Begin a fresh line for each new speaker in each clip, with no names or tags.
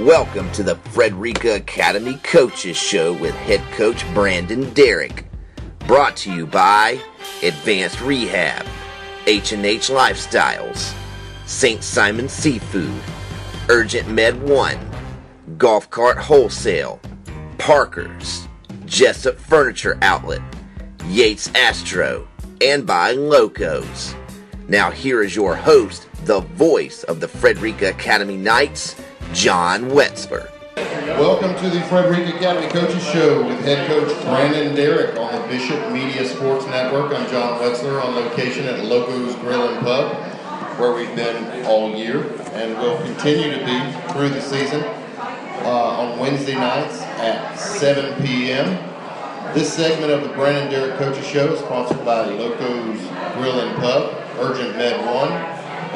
Welcome to the Frederica Academy Coaches Show with head coach Brandon Derrick. Brought to you by Advanced Rehab, H&H Lifestyles, St. Simon Seafood, Urgent Med 1, Golf Cart Wholesale, Parker's, Jessup Furniture Outlet, Yates Astro, and by Locos. Now here is your host, the voice of the Frederica Academy Knights, John Wetzler.
Welcome to the Frederica Academy Coaches Show with head coach Brandon Derrick on the Bishop Media Sports Network. I'm John Wetzler on location at Locos Grill and Pub, where we've been all year and will continue to be through the season on Wednesday nights at 7 p.m. This segment of the Brandon Derrick Coaches Show is sponsored by Locos Grill and Pub, Urgent Med 1,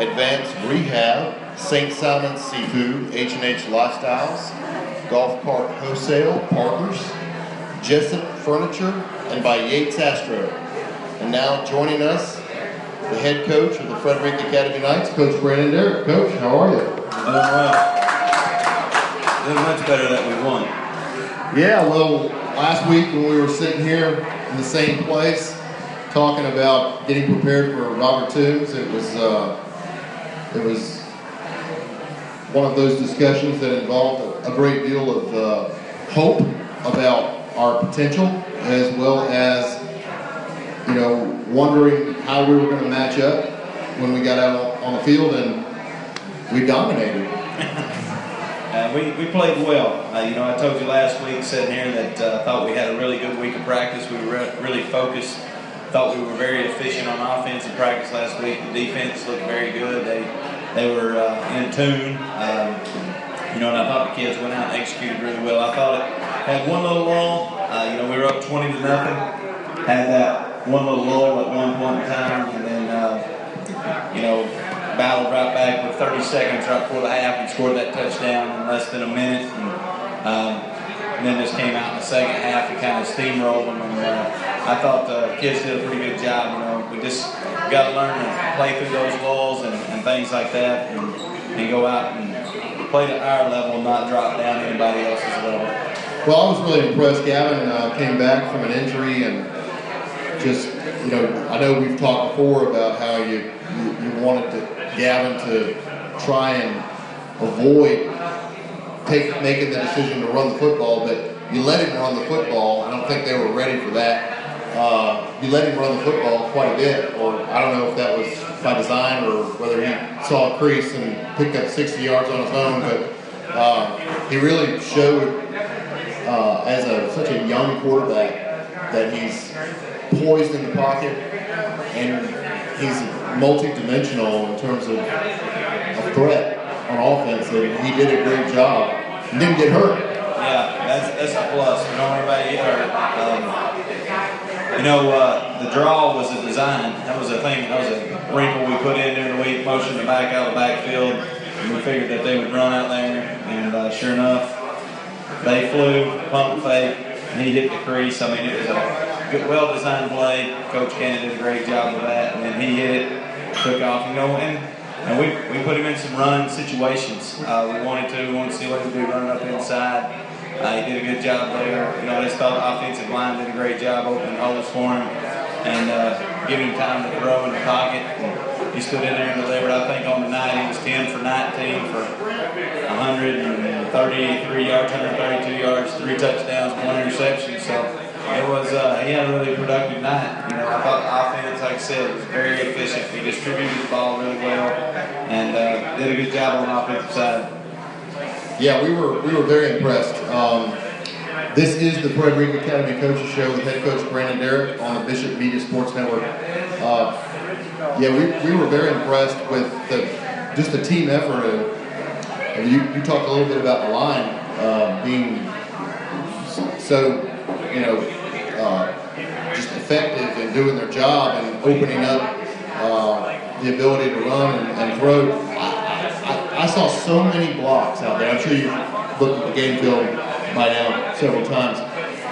Advanced Rehab, St. Simon Seafood, H&H Lifestyles, Golf Cart Wholesale, Parker's, Jessup Furniture, and by Yates Astro. And now joining us, the head coach of the Frederica Academy Knights, Coach Brandon Derrick. Coach, how are you?
Doing well. Doing much better that we won.
Yeah, well, last week when we were sitting here in the same place talking about getting prepared for Robert Toombs, it was one of those discussions that involved a great deal of hope about our potential, as well as, wondering how we were going to match up when we got out on the field, and we dominated.
We played well. I told you last week sitting here that I thought we had a really good week of practice. We were really focused. Thought we were very efficient on offense in practice last week. The defense looked very good. They were in tune, and I thought the kids went out and executed really well. I thought it had one little lull. We were up 20-0. Had that one little lull at one point in time, and then battled right back with 30 seconds right before the half and scored that touchdown in less than a minute. And then just came out in the second half and kind of steamrolled them. And I thought the kids did a pretty good job. We just got to learn to play through those walls and things like that, and go out and play to our level, not drop down anybody else's level.
Well, I was really impressed. Gavin came back from an injury, and just, I know we've talked before about how you wanted Gavin to try and avoid making the decision to run the football, but you let him run the football. I don't think they were ready for that. You let him run the football quite a bit, or I don't know if that was by design or whether he saw a crease and picked up 60 yards on his own, but he really showed as such a young quarterback that he's poised in the pocket, and he's multi-dimensional in terms of a threat on offense, and he did a great job and didn't get hurt.
Yeah, that's a plus. We don't want anybody to get hurt. The draw was a design. That was a thing. That was a wrinkle we put in during the week, motion the back out of the backfield, and we figured that they would run out there, and sure enough, they flew, pump fake, and he hit the crease. I mean, it was a good, well-designed play. Coach Cannon did a great job of that, and then he hit it, took off, and we put him in some run situations. We wanted to see what he would do running up inside. He did a good job there. I just thought the offensive line did a great job opening holes for him and giving him time to throw in the pocket. And he stood in there and delivered. I think on the night he was 10 for 19 for 133 yards, 132 yards, 3 touchdowns, 1 interception. So it was he had a really productive night. I thought the offense, like I said, was very efficient. We distributed the ball really well and did a good job on the offensive side.
Yeah, we were very impressed. This is the Frederica Academy Coaches Show with head coach Brandon Derrick on the Bishop Media Sports Network. We were very impressed with just the team effort. And you talked a little bit about the line being so, just effective in doing their job and opening up the ability to run and throw. I saw so many blocks out there. I'm sure you've looked at the game film by now several times.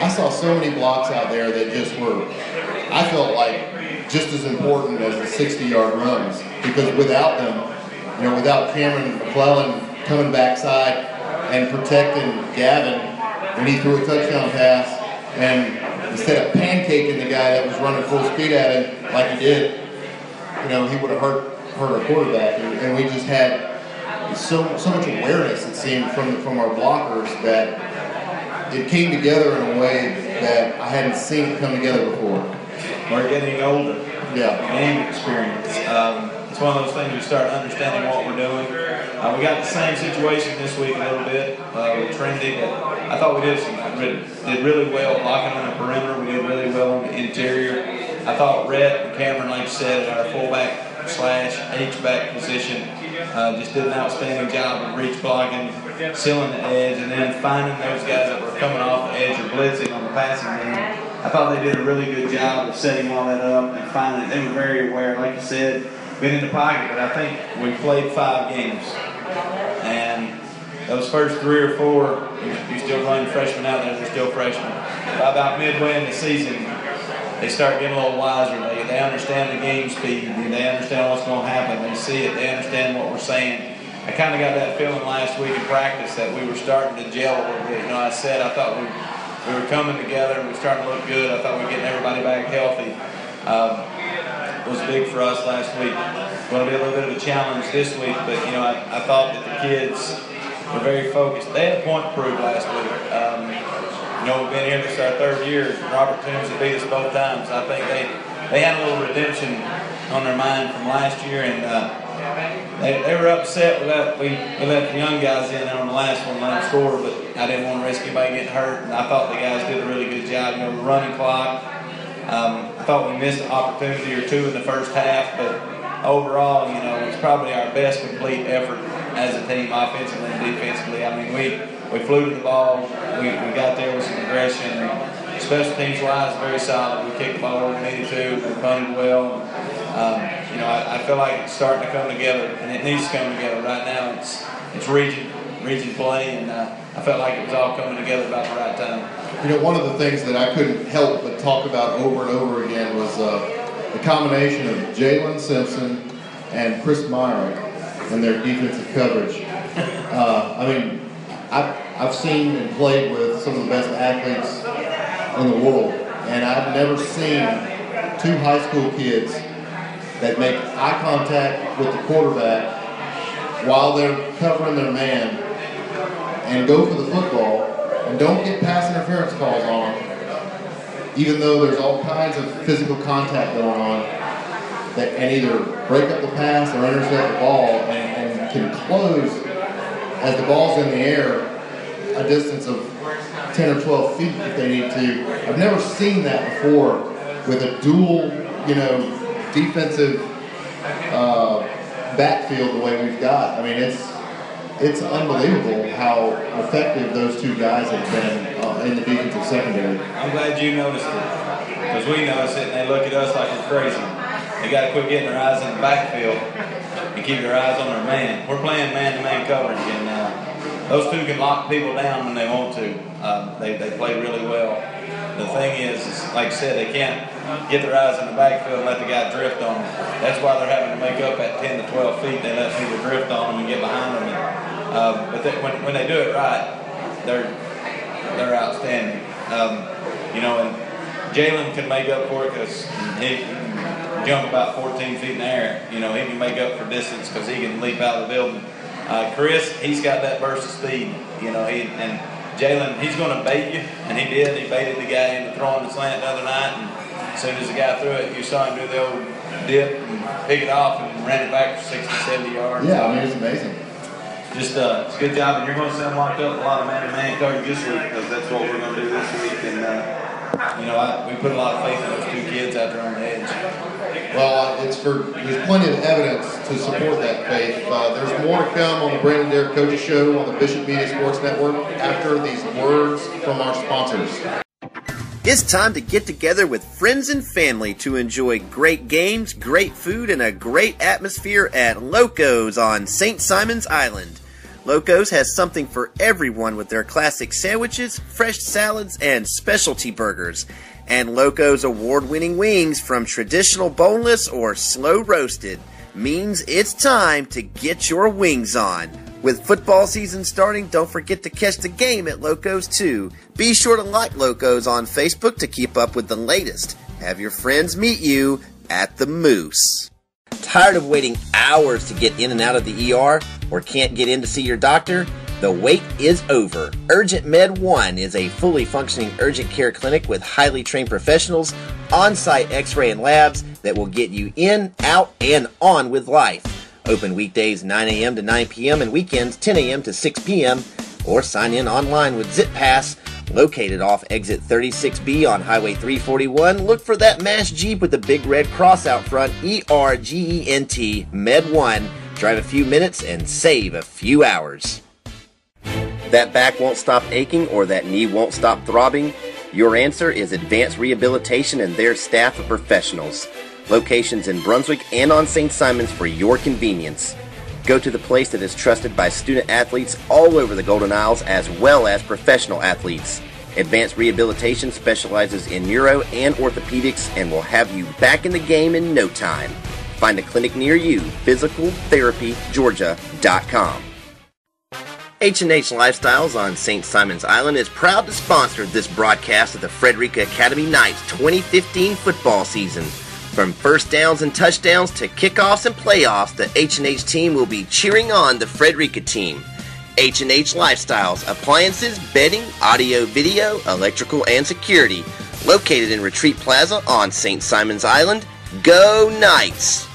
I saw so many blocks out there that just were, I felt like, just as important as the 60-yard runs. Because without them, without Cameron McClellan coming backside and protecting Gavin when he threw a touchdown pass, and instead of pancaking the guy that was running full speed at him like he did, you know, he would have hurt our quarterback. And we just had so much awareness, it seemed, from our blockers, that it came together in a way that I hadn't seen it come together before.
We're getting older.
Yeah.
Game experience. It's one of those things we start understanding what we're doing. We got the same situation this week a little bit with Trinity. I thought we did really well blocking on the perimeter. We did really well on the interior. I thought Rhett and Cameron, like you said, at our fullback / H-back position, just did an outstanding job of reach blocking, sealing the edge, and then finding those guys that were coming off the edge or blitzing on the passing game. I thought they did a really good job of setting all that up and finding it. They were very aware, like you said, been in the pocket, but I think we played 5 games. And those first 3 or 4, you still run freshmen out there, they're still freshmen. By about midway in the season, they start getting a little wiser. They understand the game speed. They understand what's going to happen. They see it. They understand what we're saying. I kind of got that feeling last week in practice that we were starting to gel a little bit. You know, I said I thought we were coming together and we were starting to look good. I thought we were getting everybody back healthy. It was big for us last week. It's going to be a little bit of a challenge this week, but, you know, I thought that the kids were very focused. They had a point to prove last week. You know, we've been here, this is our 3rd year. Robert Toombs have beat us both times. I think they had a little redemption on their mind from last year, and they were upset. We let the young guys in on the last one, let them score, but I didn't want to risk anybody getting hurt, and I thought the guys did a really good job. You know, the running clock, I thought we missed an opportunity or 2 in the first half, but overall, you know, it was probably our best complete effort as a team, offensively and defensively. I mean, we flew to the ball. We got there with some aggression. Special teams wise, very solid. We kicked the ball where we needed to. We punted well. You know, I feel like it's starting to come together, and it needs to come together. Right now, it's region play, and I felt like it was all coming together about the right time.
You know, one of the things that I couldn't help but talk about over and over again was the combination of Jalen Simpson and Chris Myrick and their defensive coverage. I mean, I've seen and played with some of the best athletes in the world, and I've never seen 2 high school kids that make eye contact with the quarterback while they're covering their man and go for the football and don't get pass interference calls on them, even though there's all kinds of physical contact going on, and either break up the pass or intercept the ball and can close as the ball's in the air a distance of 10 or 12 feet if they need to. I've never seen that before with a dual, you know, defensive backfield the way we've got. I mean, it's unbelievable how effective those 2 guys have been in the defensive secondary.
I'm glad you noticed it, because we notice it and they look at us like we're crazy. They got to quit getting their eyes in the backfield and keep their eyes on their man. We're playing man-to-man coverage, and those 2 can lock people down when they want to. They play really well. The thing is, like I said, they can't get their eyes in the backfield and let the guy drift on them. That's why they're having to make up at 10 to 12 feet. They let people drift on them and get behind them. But when they do it right, they're outstanding. You know, and Jalen can make up for it because he can jump about 14 feet in the air. You know, he can make up for distance because he can leap out of the building. Chris, he's got that burst of speed. You know, and Jalen, he's going to bait you, and he did. He baited the guy into throwing the slant the other night, and as soon as the guy threw it, you saw him do the old dip and pick it off and ran it back for 60, 70 yards.
Yeah, I mean, it's amazing.
Just it's a good job, and you're going to see them locked up a lot of man-to-man coverage this week, because that's what we're going to do this week. And you know, we put a lot of faith in those 2 kids out there on the edge.
Well, there's plenty of evidence to support that faith. There's more to come on the Brandon Derrick Coaches Show on the Bishop Media Sports Network after these words from our sponsors.
It's time to get together with friends and family to enjoy great games, great food, and a great atmosphere at Loco's on St. Simon's Island. Loco's has something for everyone with their classic sandwiches, fresh salads, and specialty burgers. And Loco's award-winning wings, from traditional boneless or slow roasted, means it's time to get your wings on. With football season starting, don't forget to catch the game at Locos too. Be sure to like Locos on Facebook to keep up with the latest. Have your friends meet you at the Moose. Tired of waiting hours to get in and out of the ER or can't get in to see your doctor? The wait is over. Urgent Med 1 is a fully functioning urgent care clinic with highly trained professionals, on-site x-ray and labs that will get you in, out, and on with life. Open weekdays 9 a.m. to 9 p.m. and weekends 10 a.m. to 6 p.m. or sign in online with ZipPass. Located off exit 36B on Highway 341, look for that MASH Jeep with the big red cross out front, ERGENT Med 1. Drive a few minutes and save a few hours. That back won't stop aching or that knee won't stop throbbing? Your answer is Advanced Rehabilitation and their staff of professionals. Locations in Brunswick and on St. Simons for your convenience. Go to the place that is trusted by student athletes all over the Golden Isles as well as professional athletes. Advanced Rehabilitation specializes in neuro and orthopedics and will have you back in the game in no time. Find a clinic near you, physicaltherapygeorgia.com. H&H Lifestyles on St. Simon's Island is proud to sponsor this broadcast of the Frederica Academy Knights 2015 football season. From first downs and touchdowns to kickoffs and playoffs, the H&H team will be cheering on the Frederica team. H&H Lifestyles, appliances, bedding, audio, video, electrical, and security. Located in Retreat Plaza on St. Simon's Island. Go Knights!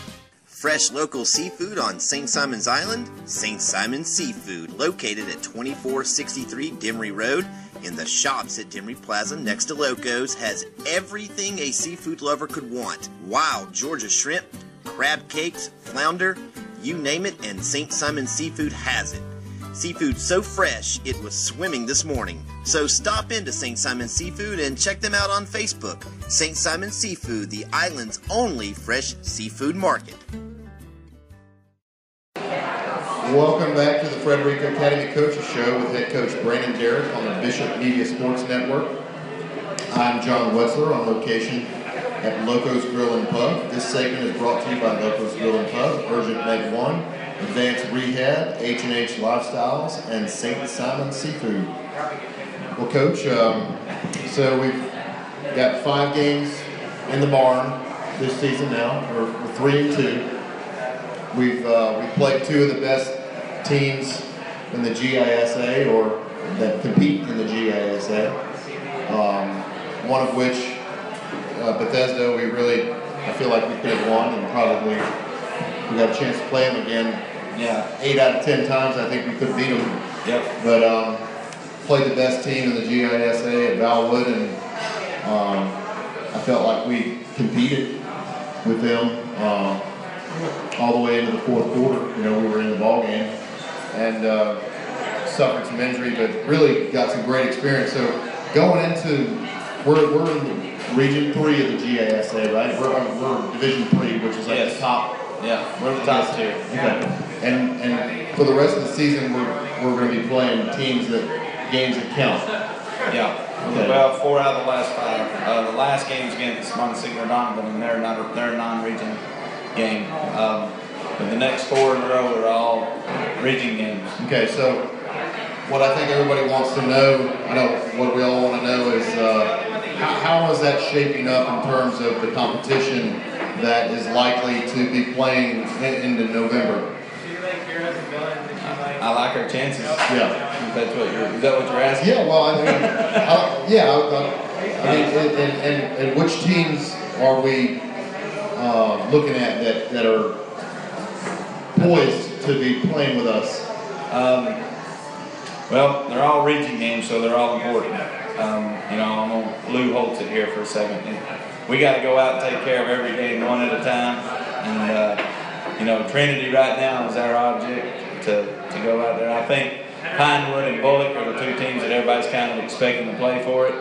Fresh local seafood on St. Simon's Island. St. Simon's Seafood, located at 2463 Demery Road. In the shops at Demery Plaza next to Locos, has everything a seafood lover could want. Wild Georgia shrimp, crab cakes, flounder, you name it, and St. Simon's Seafood has it. Seafood so fresh, it was swimming this morning. So stop into St. Simon's Seafood and check them out on Facebook. St. Simon's Seafood, the island's only fresh seafood market.
Welcome back to the Frederica Academy Coaches Show with head coach Brandon Derrick on the Bishop Media Sports Network. I'm John Wetzler on location at Locos Grill and Pub. This segment is brought to you by Locos Grill and Pub, Urgent Med 1, Advanced Rehab, H&H Lifestyles, and St. Simon's Seafood. Well, Coach, so we've got 5 games in the barn this season now. We're 3-2. We've played 2 of the best teams in the GISA or that compete in the GISA. One of which, Bethesda, I feel like we could have won, and probably we got a chance to play them again.
Yeah.
8 out of 10 times, I think we could beat them.
Yep.
But played the best team in the GISA at Valwood, and I felt like we competed with them all the way into the 4th quarter. We were in the ball game and suffered some injury, but really got some great experience. So going into, we're in Region 3 of the GISA, right? We're Division 3, which is like the top.
Yeah, we're the top 2.
Okay. And for the rest of the season, we're going to be playing games that count.
Yeah. Okay. Well, 4 out of the last 5. The last game's against Montesquieu Donovan, and they're a non-region game. But the next 4 in a row are all region games. Okay, so what I think everybody wants to know, what we all want to know is how is that shaping up in terms of the competition that is likely to be playing into November? I like our chances.
Yeah.
Is that what you're asking?
Yeah. Well, and which teams are we looking at that are poised to be playing with us?
Well, they're all region games, so they're all important. I'm going to Lou Holtz it here for a second. We got to go out and take care of every game one at a time. And Trinity right now is our object to go out there. I think Pinewood and Bullock are the 2 teams that everybody's kind of expecting to play for it.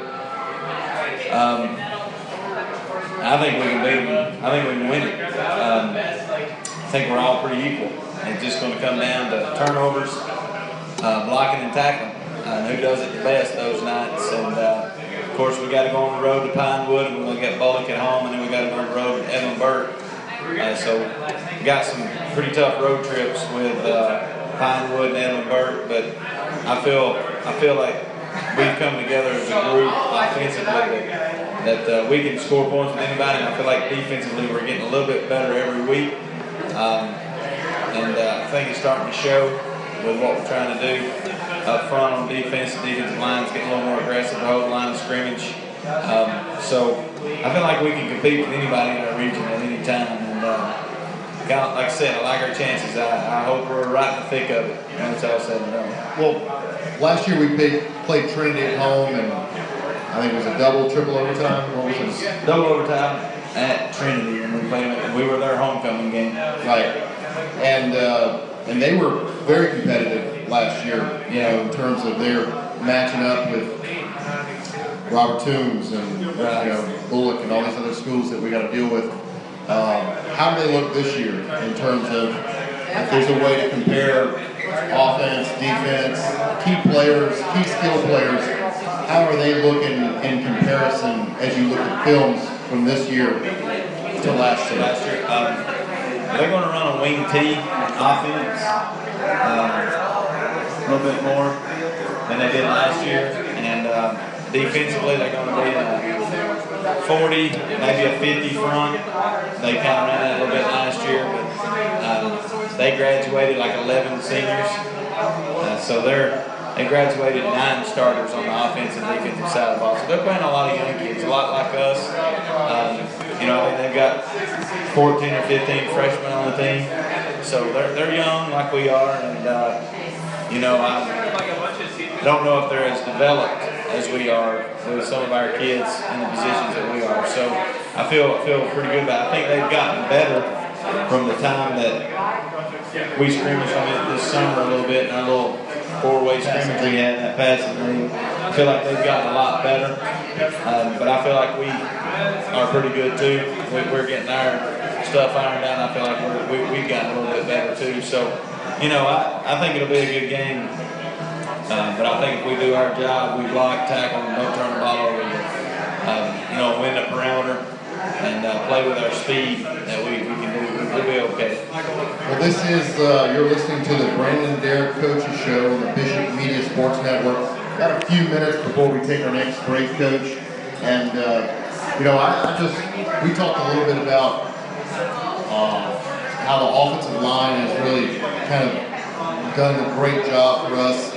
I think we can beat them. I think we can win it. I think we're all pretty equal. It's just going to come down to turnovers, blocking and tackling. Who does it the best those nights? And of course, we got to go on the road to Pinewood, and we're going to get Bullock at home, and then we got to go on the road to Evan Burt. So we got some pretty tough road trips with Pinewood and Edwin Burke, but I feel like we've come together as a group offensively that we can score points with anybody, and I feel like defensively we're getting a little bit better every week. I think it's starting to show with what we're trying to do up front on defense. The defensive line's getting a little more aggressive to hold the line of scrimmage. So I feel like we can compete with anybody in our region at any time. And like I said, I like our chances. I hope we're right in the thick of it when it's all said and done.
Well, last year we played Trinity at home, and I think it was a double, triple overtime. What was it?
Double overtime at Trinity, and we played them, and we were their homecoming game.
Right. And they were very competitive last year, you know, in terms of their matching up with Robert Toombs and you know, Bullock and all these other schools that we got to deal with. How do they look this year in terms of if there's a way to compare offense, defense, key players, key skill players? How are they looking in comparison as you look at films from this year to last year?
They're going to run a wing T offense a little bit more than they did last year, and defensively they're going to be a 40, maybe a 50 front. They kind of ran that a little bit last year, but they graduated like 11 seniors, so they graduated 9 starters on the offensive and defensive side of the ball. So they're playing a lot of young kids, a lot like us. You know, they've got 14 or 15 freshmen on the team. So they're young like we are, and you know, I don't know if they're as developed as we are with some of our kids in the positions that we are. So I feel pretty good about it. I think they've gotten better from the time that we scrimmaged on it this summer a little bit in our little 4-way scrimmage we had in that passing league. I feel like they've gotten a lot better, but I feel like we are pretty good too. We're getting our stuff ironed out. I feel like we've gotten a little bit better too. So, you know, I think it'll be a good game. But I think if we do our job, we block, tackle, and don't turn the ball over, you know, win the perimeter and play with our speed, that we can do, we'll be okay.
Well, this is, you're listening to the Brandon Derrick Coaches Show on the Bishop Media Sports Network. Got a few minutes before we take our next break, Coach. And, you know, we talked a little bit about how the offensive line has really kind of done a great job for us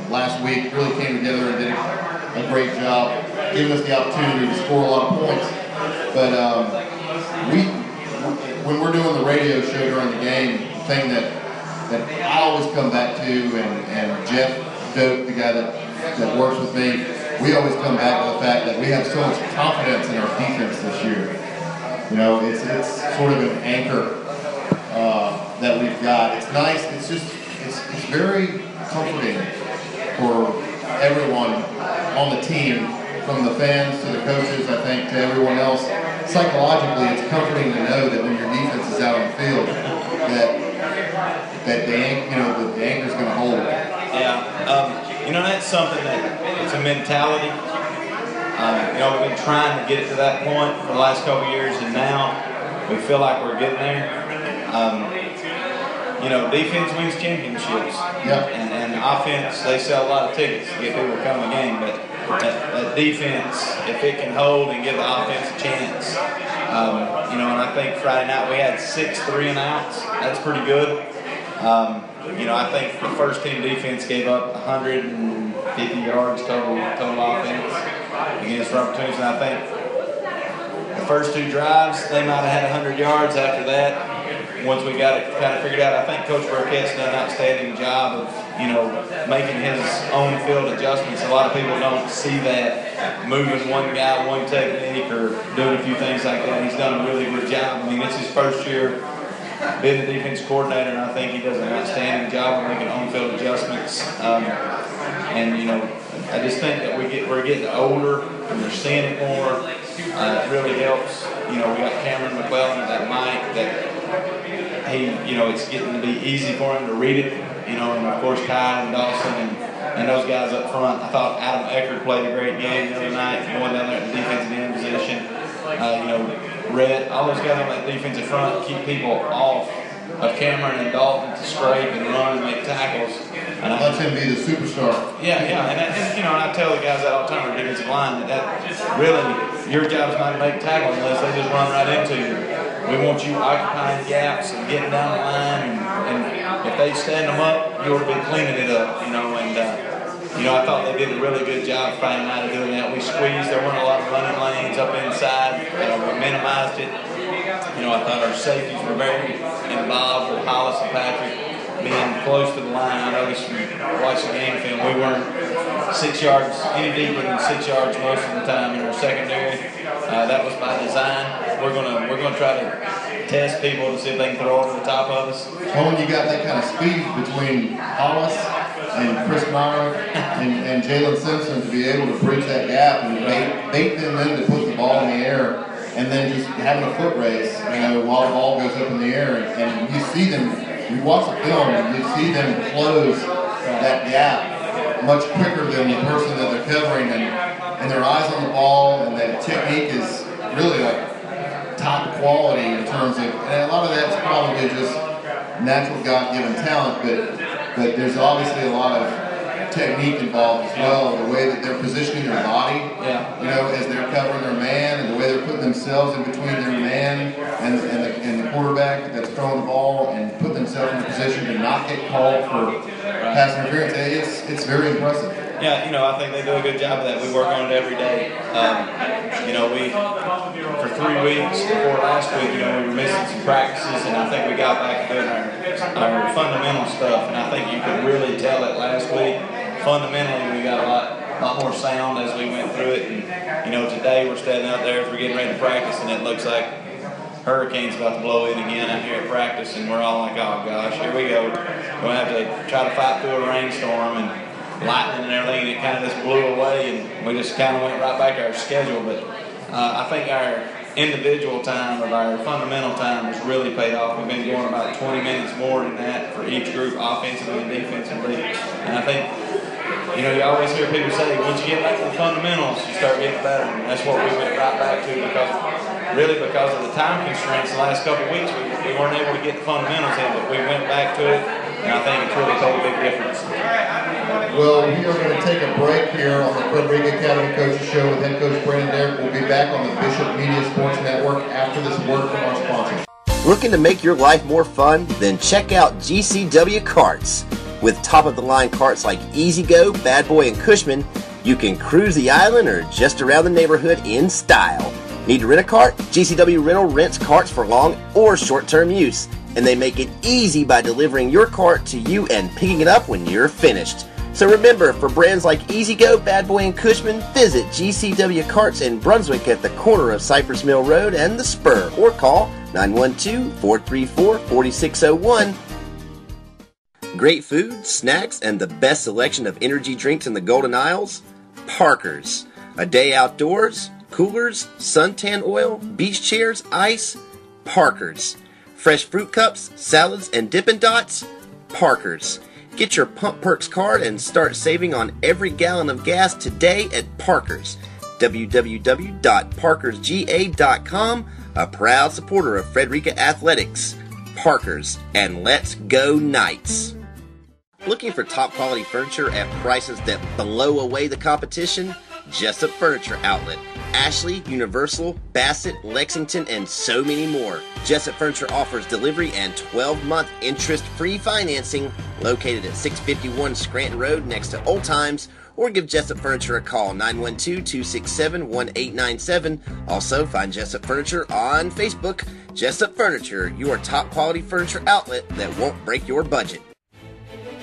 last week. Really came together and did a great job, giving us the opportunity to score a lot of points. But when we're doing the radio show during the game, the thing that I always come back to, and Jeff Doak, the guy that works with me, we always come back to the fact that we have so much confidence in our defense this year. You know, it's sort of an anchor that we've got. It's nice. It's very comforting for everyone on the team, from the fans to the coaches, I think, to everyone else. Psychologically, it's comforting to know that when your defense is out on the field, that the anchor's going to hold it.
Yeah, you know, that's something that it's a mentality. You know, we've been trying to get it to that point for the last couple of years, and now we feel like we're getting there. You know, defense wins championships. Yep. And offense, they sell a lot of tickets to get people to come to the game, but that defense, if it can hold and give the offense a chance, you know, and I think Friday night we had 6 3-and-outs. That's pretty good. You know, I think the first team defense gave up 150 yards total offense against Robert Toombs, and I think the first 2 drives, they might have had 100 yards after that. Once we got it kind of figured out, I think Coach Burkett's done an outstanding job of, you know, making his own field adjustments. A lot of people don't see that, moving one guy, one technique, or doing a few things like that. He's done a really good job. I mean, it's his first year being the defense coordinator, and I think he does an outstanding job of making on-field adjustments. And, you know, I just think that we're getting older and we're seeing it more. It really helps. You know, we got Cameron McClellan at that mic that you know, it's getting to be easy for him to read it. You know, and of course Ty and Dawson and those guys up front. I thought Adam Eckert played a great game the other night, going down there at the defensive end position. You know, Rhett, all those guys on that defensive front keep people off of Cameron and Dalton to scrape and run and make tackles. And
Let him be the superstar.
Yeah, and you know, and I tell the guys that all the time, our defensive line, that really your job is not to make tackles unless they just run right into you. We want you occupying gaps and getting down the line, and if they stand them up, you'll be cleaning it up, you know. And you know, I thought they did a really good job Friday night of doing that. We squeezed. There weren't a lot of running lanes up inside. We minimized it. You know, I thought our safeties were very involved with Hollis and Patrick being close to the line. I noticed when watching the game film, we weren't 6 yards, any deeper than 6 yards most of the time in our secondary. That was by design. We're gonna try to test people to see if they can throw over the top of us.
Well, when you got that kind of speed between Hollis and Chris Meyer and Jalen Simpson to be able to bridge that gap and bait them in to put the ball in the air, and then just having a foot race, you know, while the ball goes up in the air, and you see them, you watch the film, and you see them close that gap much quicker than the person that they're covering, and their eyes on the ball, and that technique is really like top quality in terms of, and a lot of that's probably just natural God-given talent, but there's obviously a lot of technique involved as well, the way that they're positioning their body, you know, as they're covering their man, and the way they're putting themselves in between their man and the quarterback that's throwing the ball, and put themselves in a position to not get called for pass interference. It's very impressive.
Yeah, you know, I think they do a good job of that. We work on it every day. You know, we for 3 weeks before last week, you know, we were missing some practices, and I think we got back to doing our fundamental stuff, and I think you could really tell it last week. Fundamentally, we got a lot more sound as we went through it, and you know, today we're standing out there as we're getting ready to practice, and it looks like hurricane's about to blow in again out here at practice, and we're all like, oh gosh, here we go. We're gonna have to try to fight through a rainstorm and lightning and everything, and it kind of just blew away, and we just kind of went right back to our schedule. But I think our individual time of our fundamental time has really paid off. We've been going about 20 minutes more than that for each group, offensively and defensively. And I think, you know, you always hear people say, once you get back to the fundamentals, you start getting better. And that's what we went right back to, because of the time constraints the last couple of weeks, we weren't able to get the fundamentals in, but we went back to it, and I think it's really made a big difference.
Well, we are going to take a break here on the Frederica Academy Coaches Show with head coach Brandon Derrick. We'll be back on the Bishop Media Sports Network after this word from our sponsors.
Looking to make your life more fun? Then check out GCW Carts. With top-of-the-line carts like Easy Go, Bad Boy, and Cushman, you can cruise the island or just around the neighborhood in style. Need to rent a cart? GCW Rental rents carts for long or short-term use, and they make it easy by delivering your cart to you and picking it up when you're finished. So remember, for brands like Easy Go, Bad Boy, and Cushman, visit GCW Carts in Brunswick at the corner of Cypress Mill Road and the Spur, or call 912-434-4601. Great food, snacks, and the best selection of energy drinks in the Golden Isles? Parker's. A day outdoors, coolers, suntan oil, beach chairs, ice? Parker's. Fresh fruit cups, salads, and Dippin' Dots? Parker's. Get your Pump Perks card and start saving on every gallon of gas today at Parker's. www.parkersga.com, a proud supporter of Frederica Athletics. Parker's, and let's go Knights. Looking for top quality furniture at prices that blow away the competition? Jessup Furniture Outlet. Ashley, Universal, Bassett, Lexington, and so many more. Jessup Furniture offers delivery and 12-month interest-free financing, located at 651 Scranton Road next to Old Times, or give Jessup Furniture a call, 912-267-1897. Also, find Jessup Furniture on Facebook. Jessup Furniture, your top quality furniture outlet that won't break your budget.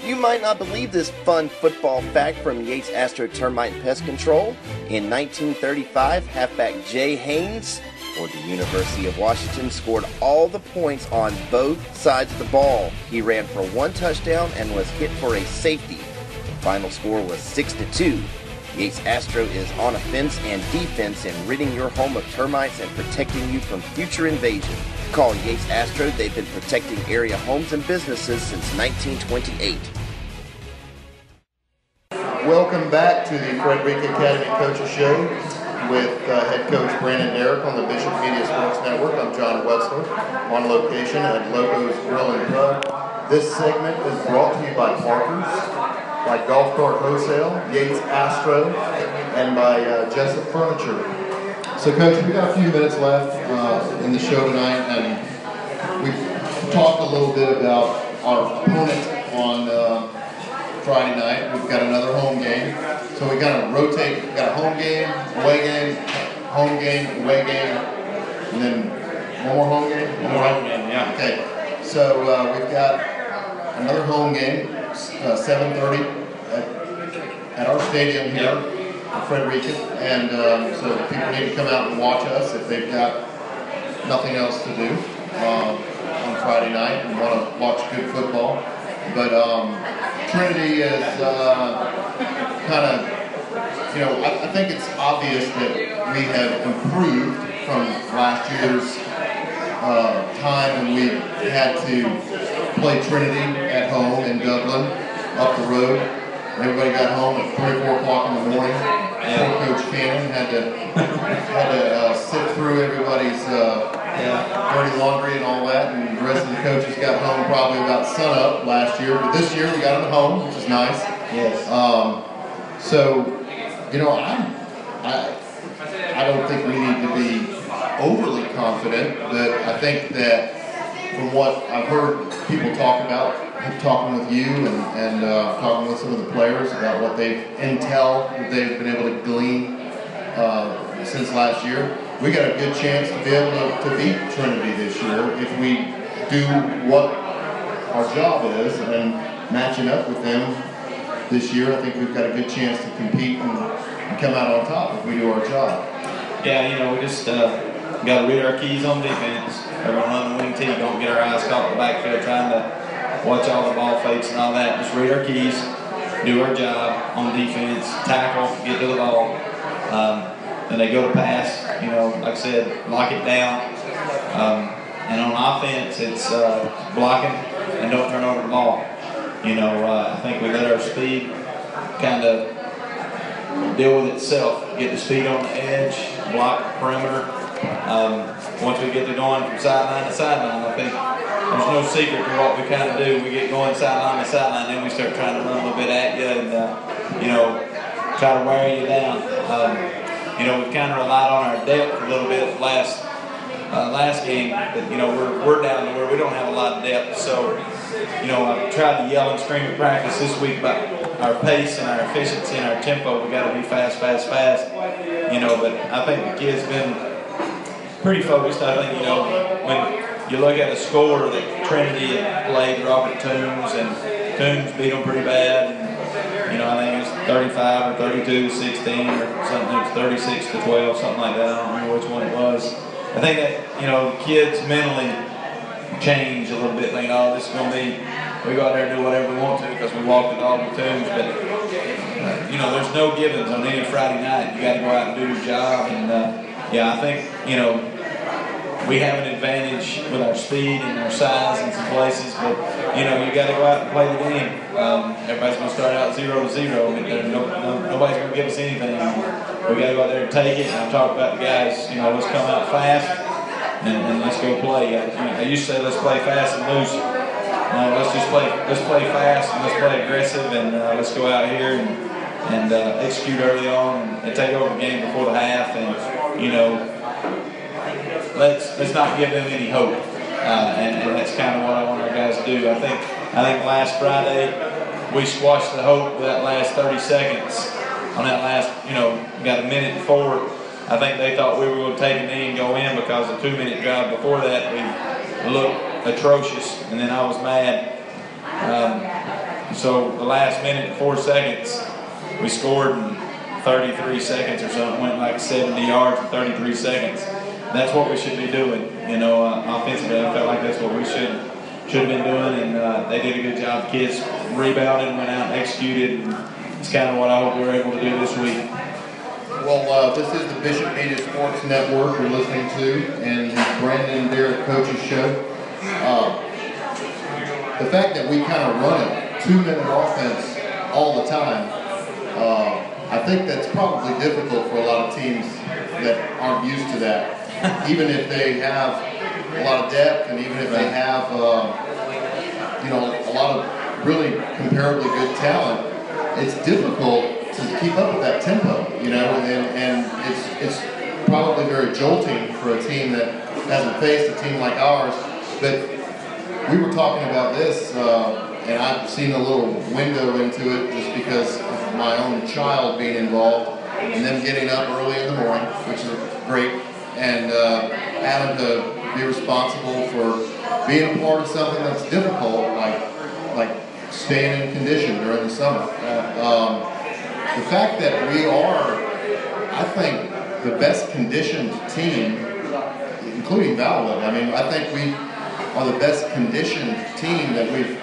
You might not believe this fun football fact from Yates Astro Termite and Pest Control. In 1935, halfback Jay Haynes, for the University of Washington, scored all the points on both sides of the ball. He ran for 1 touchdown and was hit for a safety. The final score was 6-2. Yates Astro is on offense and defense in ridding your home of termites and protecting you from future invasion. Call Yates Astro. They've been protecting area homes and businesses since 1928.
Welcome back to the Frederica Academy Coaches Show. with head coach Brandon Derrick on the Bishop Media Sports Network. I'm John Wetzler on location at Logos Grill and Pub. This segment is brought to you by Parker's, by Golf Cart Wholesale, Yates Astro, and by Jessup Furniture. So Coach, we got a few minutes left in the show tonight, and we've talked a little bit about our opponent on Friday night. We've got another home game. So we got to rotate. We've got a home game, away game, home game, away game, and then one more home game?
One more home game, yeah.
Okay. So we've got another home game, 7:30 at our stadium here, Frederica. And so people need to come out and watch us if they've got nothing else to do on Friday night and want to watch good football. But Trinity is kind of, I think it's obvious that we have improved from last year's time when we had to play Trinity at home in Dublin, up the road. Everybody got home at 3 or 4 o'clock in the morning. Poor Coach Cannon had to sit through everybody's dirty laundry and all that, and the rest of the coaches got home probably about sunup last year. But this year we got them home, which is nice.
Yes.
So, I don't think we need to be overly confident, but I think that from what I've heard people talk about, talking with you and talking with some of the players about what intel that they've been able to glean since last year, we got a good chance to be able to beat Trinity this year if we do what our job is, and matching up with them this year, I think we've got a good chance to compete and come out on top if we do our job.
Yeah, we just got to read our keys on defense. Everyone on the wing tee, don't get our eyes caught in the backfield trying to watch all the ball fakes and all that. Just read our keys, do our job on defense, tackle, get to the ball. Then they go to pass, like I said, lock it down. And on offense, it's blocking and don't turn over the ball. I think we let our speed kind of deal with itself. Get the speed on the edge, block the perimeter. Once we get to going from sideline to sideline, I think there's no secret to what we kind of do. We get going sideline to sideline, then we start trying to run a little bit at you and, try to wear you down. We've kind of relied on our depth a little bit last game, but we're down to where we don't have a lot of depth. So, I've tried to yell and scream at practice this week about our pace and our efficiency and our tempo. We got to be fast. But I think the kids been pretty focused. I think when you look at the score that Trinity had played Robert Toombs, and Toombs beat them pretty bad. And, I think it was 35 or 32 to 16 or something. It was 36 to 12, something like that. I don't remember which one it was. I think that, the kids mentally change a little bit. Think, this is going to be, we go out there and do whatever we want to because we walked with all the Toombs. But, there's no givens on any Friday night. You got to go out and do your job. And, I think, we have an advantage with our speed and our size in some places, but you got to go out and play the game. Everybody's going to start out 0-0. Nobody's going to give us anything. We got to go out there and take it. And I talk about the guys. Let's come out fast and let's go play. I used to say let's play fast and loose. Let's play fast and let's play aggressive and let's go out here and execute early on and take over the game before the half and Let's not give them any hope, and that's kind of what I want our guys to do. I think last Friday we squashed the hope with that last 30 seconds. On that last, got a minute forward. I think they thought we were going to take a knee and go in because the 2-minute drive before that we looked atrocious, and then I was mad. So the last minute and 4 seconds we scored in 33 seconds or something. Went like 70 yards in 33 seconds. That's what we should be doing, offensively. I felt like that's what we should have been doing, and they did a good job. The kids rebounded, went out and executed, and it's kind of what I hope we're able to do this week.
Well, this is the Bishop Media Sports Network you're listening to, and the Brandon Derrick Coaches Show. The fact that we kind of run a 2-minute offense all the time I think that's probably difficult for a lot of teams that aren't used to that. Even if they have a lot of depth, and even if they have, you know, a lot of really comparably good talent, it's difficult to keep up with that tempo, you know, and it's probably very jolting for a team that hasn't faced a team like ours. But we were talking about this, and I've seen a little window into it just because of my own child being involved and them getting up early in the morning, which is great, and having to be responsible for being a part of something that's difficult, like staying in condition during the summer. The fact that we are, I think, the best conditioned team, including Valwood. I mean, I think we are the best conditioned team that we've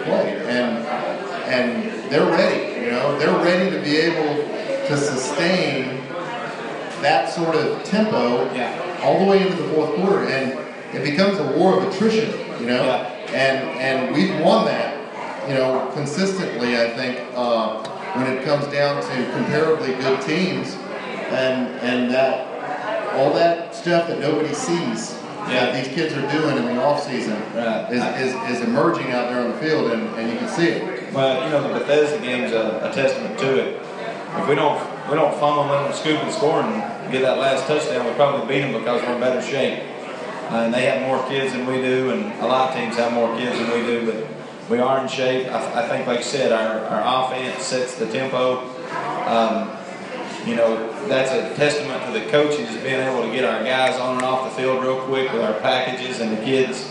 played, and they're ready. You know, they're ready to be able to sustain that sort of tempo all the way into the fourth quarter, and it becomes a war of attrition. You know, and we've won that, you know, consistently. I think when it comes down to comparably good teams, and that all that stuff that nobody sees that these kids are doing in the off season is emerging out there on the field, and you can see it.
Well, you know, the Bethesda game's a testament to it. If we don't fumble them, scoop and score and get that last touchdown, we probably beat them because we're in better shape. And they have more kids than we do, and a lot of teams have more kids than we do, but we are in shape. I think, like you said, our offense sets the tempo. You know, that's a testament to the coaches being able to get our guys on and off the field real quick with our packages, and the kids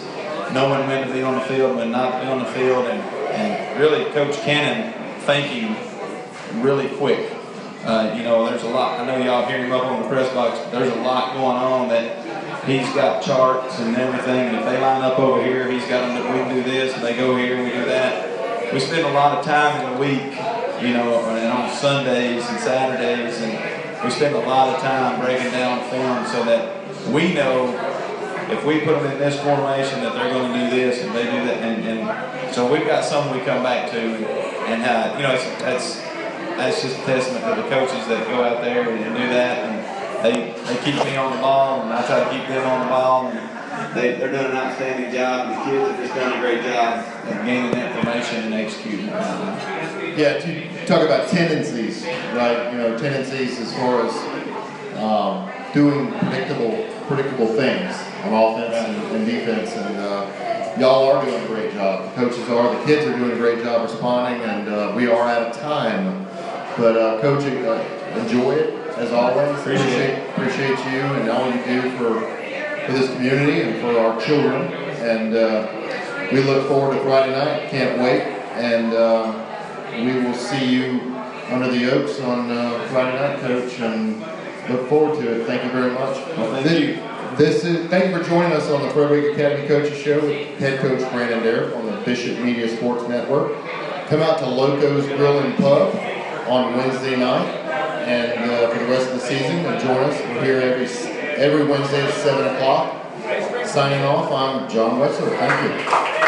knowing when to be on the field, when not to be on the field, and really Coach Cannon thinking really quick. You know, there's a lot. I know y'all hear him up on the press box. There's a lot going on that he's got charts and everything, and if they line up over here, he's got them that we can do this, and they go here and we do that. We spend a lot of time in the week, you know, and on Sundays and Saturdays, and we spend a lot of time breaking down film so that we know if we put them in this formation that they're going to do this and they do that, and so we've got something we come back to, and you know, that's just a testament to the coaches that go out there and do that, and they keep me on the ball, and I try to keep them on the ball, and they're doing an outstanding job, and the kids have just done a great job of gaining information and executing it.
Yeah, to talk about tendencies, right? You know, tendencies as far as doing predictable things on offense and defense, and y'all are doing a great job. The coaches are, the kids are doing a great job responding, and we are out of time. But Coach, enjoy it as always. Appreciate you and all you do for this community and for our children. And we look forward to Friday night. Can't wait. And we will see you under the Oaks on Friday night, Coach. And look forward to it. Thank you very much.
Well, thank you.
Thank you for joining us on the Frederica Academy Coaches Show with head coach Brandon Derrick on the Bishop Media Sports Network. Come out to Loco's Grill and Pub on Wednesday night, and for the rest of the season, and join us. We're here every Wednesday at 7 o'clock. Signing off, I'm John Wetzel. Thank you.